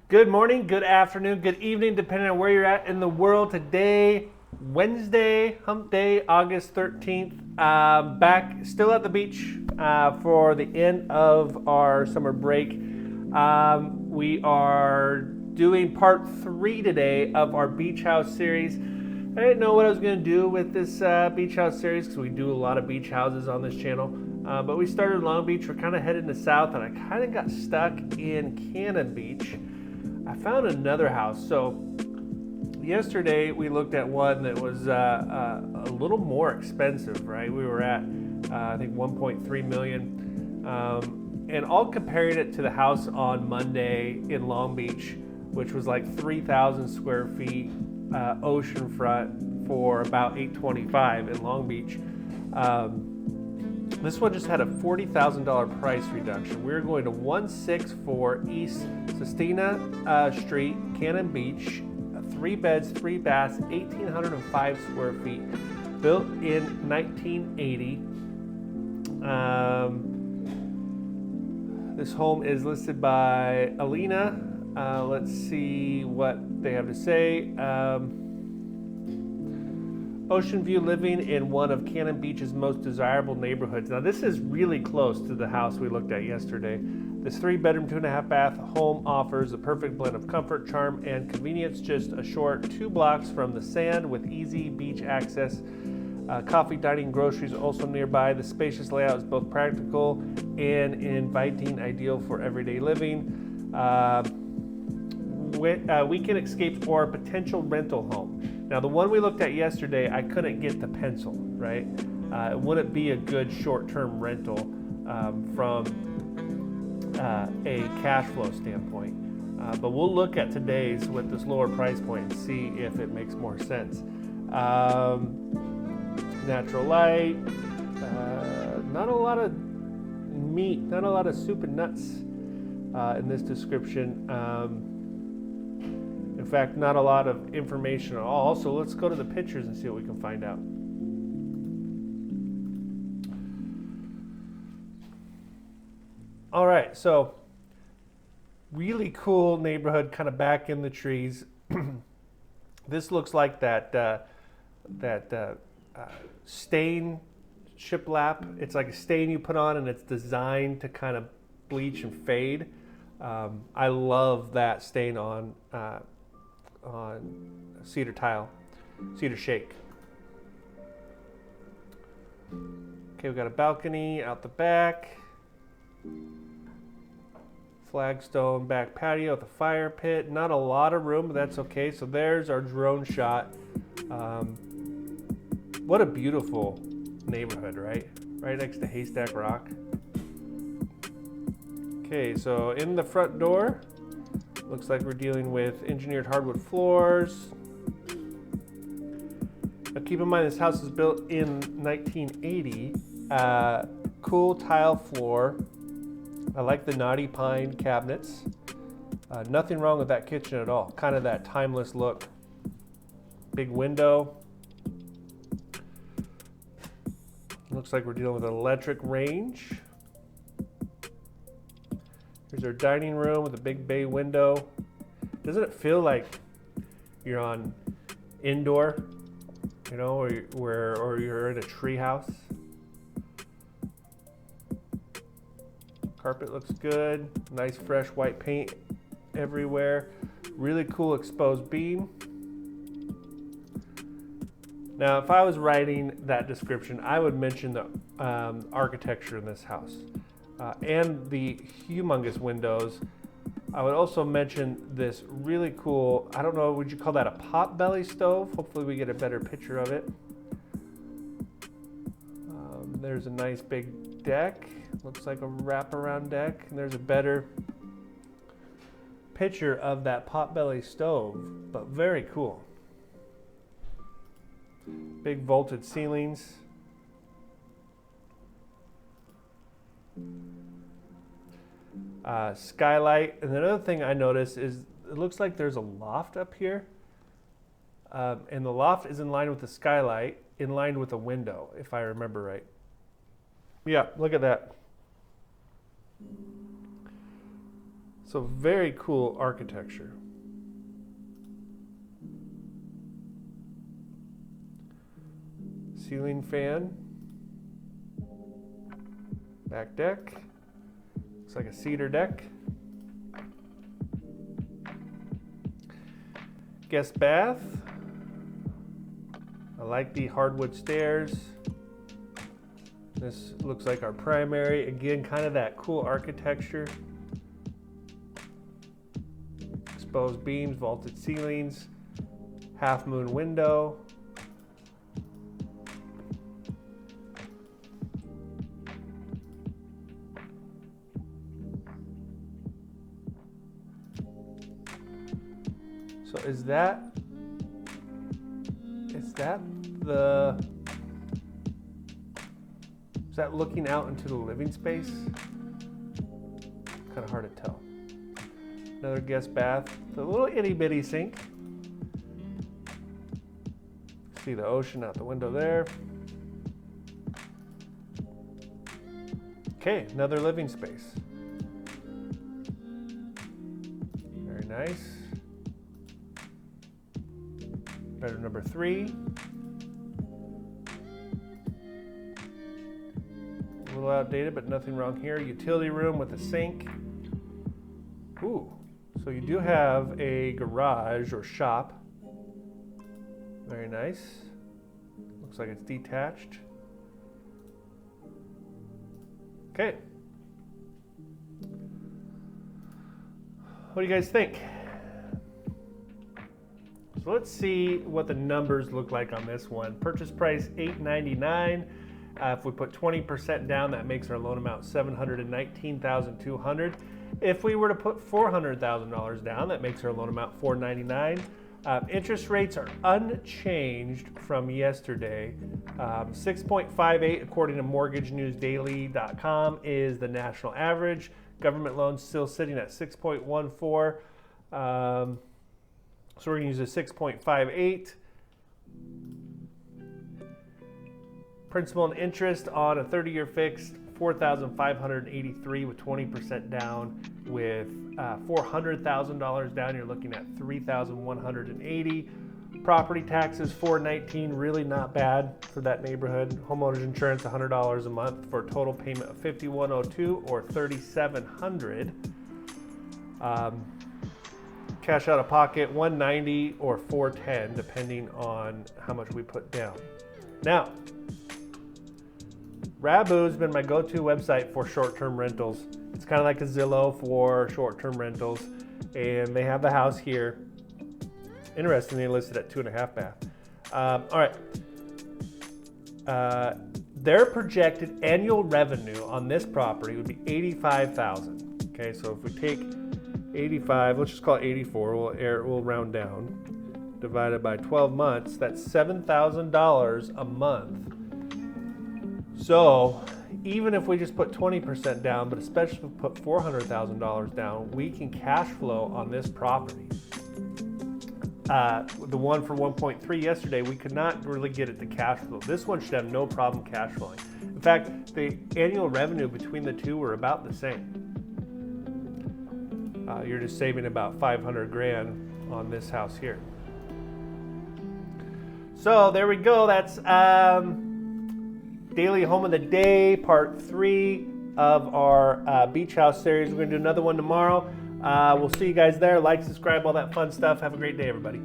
Good morning, good afternoon, good evening, depending on where you're at in the world. Today, Wednesday, hump day, August 13th. Back still at the beach for the end of our summer break. We are doing part 3 today of our beach house series. I didn't know what I was going to do with this beach house series because we do a lot of beach houses on this channel. But we started in Long Beach. We're kind of heading to south, and I kind of got stuck in Cannon Beach. I found another house. So yesterday we looked at one that was a little more expensive, right? We were at I think 1.3 million, and I'll compare it to the house on Monday in Long Beach, which was like 3,000 square feet, oceanfront for about $825 in Long Beach. This one just had a $40,000 price reduction. We're going to 164 East Susitna Street, Cannon Beach, 3 beds, 3 baths, 1,805 square feet, built in 1980. This home is listed by 𝐬𝐮𝐬𝐫𝐿𝐼𝐻. Let's see what they have to say. Ocean view living in one of Cannon Beach's most desirable neighborhoods. Now this is really close to the house we looked at yesterday. This 3-bedroom, 2.5-bath home offers a perfect blend of comfort, charm, and convenience. Just a short 2 blocks from the sand with easy beach access. Coffee, dining, groceries also nearby. The spacious layout is both practical and inviting, ideal for everyday living. Weekend escapes or a potential rental home. Now, the one we looked at yesterday, I couldn't get the pencil, right? It wouldn't be a good short-term rental from a cash flow standpoint. But we'll look at today's with this lower price point and see if it makes more sense. Natural light, not a lot of meat, not a lot of soup and nuts in this description. In fact, not a lot of information at all. So let's go to the pictures and see what we can find out. All right, so really cool neighborhood, kind of back in the trees. This looks like that stain shiplap. It's like a stain you put on, and it's designed to kind of bleach and fade. I love that stain on cedar tile, cedar shake. Okay, we've got a balcony out the back, flagstone back patio with a fire pit. Not a lot of room, but that's okay. So there's our drone shot. What a beautiful neighborhood, right? Right next to Haystack Rock. Okay, so in the front door, looks like we're dealing with engineered hardwood floors. Now keep in mind this house is built in 1980. Cool tile floor. I like the knotty pine cabinets. Nothing wrong with that kitchen at all. Kind of that timeless look. Big window. Looks like we're dealing with an electric range. Here's our dining room with a big bay window. Doesn't it feel like you're on indoor, you know, or you're in a tree house? Carpet looks good. Nice fresh white paint everywhere. Really cool exposed beam. Now, if I was writing that description, I would mention the architecture in this house. And the humongous windows. I would also mention this really cool, I don't know, would you call that a pot-belly stove? Hopefully we get a better picture of it. There's a nice big deck. Looks like a wraparound deck. And there's a better picture of that pot-belly stove, but very cool. Big vaulted ceilings. Skylight. And another thing I noticed is it looks like there's a loft up here. And the loft is in line with the skylight, in line with a window, if I remember right. Yeah, look at that. So very cool architecture. Ceiling fan. Back deck. Looks like a cedar deck. Guest bath. I like the hardwood stairs. This looks like our primary. Again, kind of that cool architecture. Exposed beams, vaulted ceilings, half moon window. So is that looking out into the living space? Kind of hard to tell. Another guest bath, the little itty bitty sink. See the ocean out the window there. Okay, another living space. Very nice. Bedroom number 3. A little outdated, but nothing wrong here. Utility room with a sink. Ooh, so you do have a garage or shop. Very nice. Looks like it's detached. Okay. What do you guys think? So let's see what the numbers look like on this one. Purchase price $899. If we put 20% down, that makes our loan amount $719,200. If we were to put $400,000 down, that makes our loan amount $499. Interest rates are unchanged from yesterday. 6.58 according to MortgageNewsDaily.com is the national average. Government loans still sitting at 6.14. So we're going to use a 6.58. Principal and interest on a 30-year fixed, $4,583 with 20% down. With $400,000 down, you're looking at $3,180. Property taxes, $419, really not bad for that neighborhood. Homeowners insurance, $100 a month for a total payment of $5,102 or $3,700. Cash out of pocket, $190 or $410, depending on how much we put down. Now, 𝐟𝐸𝐵 has been my go-to website for short-term rentals. It's kind of like a Zillow for short-term rentals, and they have the house here. Interestingly, listed at 2.5 bath. All right. Their projected annual revenue on this property would be $85,000. Okay, so if we take 85, let's just call it 84. We'll round down. Divided by 12 months, that's $7,000 a month. So even if we just put 20% down, but especially if we put $400,000 down, we can cash flow on this property. The one for 1.3 yesterday, we could not really get it to cash flow. This one should have no problem cash flowing. In fact, the annual revenue between the two were about the same. You're just saving about $500,000 on this house here. So there we go. That's Daily Home of the Day, part 3 of our beach house series. We're going to do another one tomorrow. We'll see you guys there. Like, subscribe, all that fun stuff. Have a great day, everybody.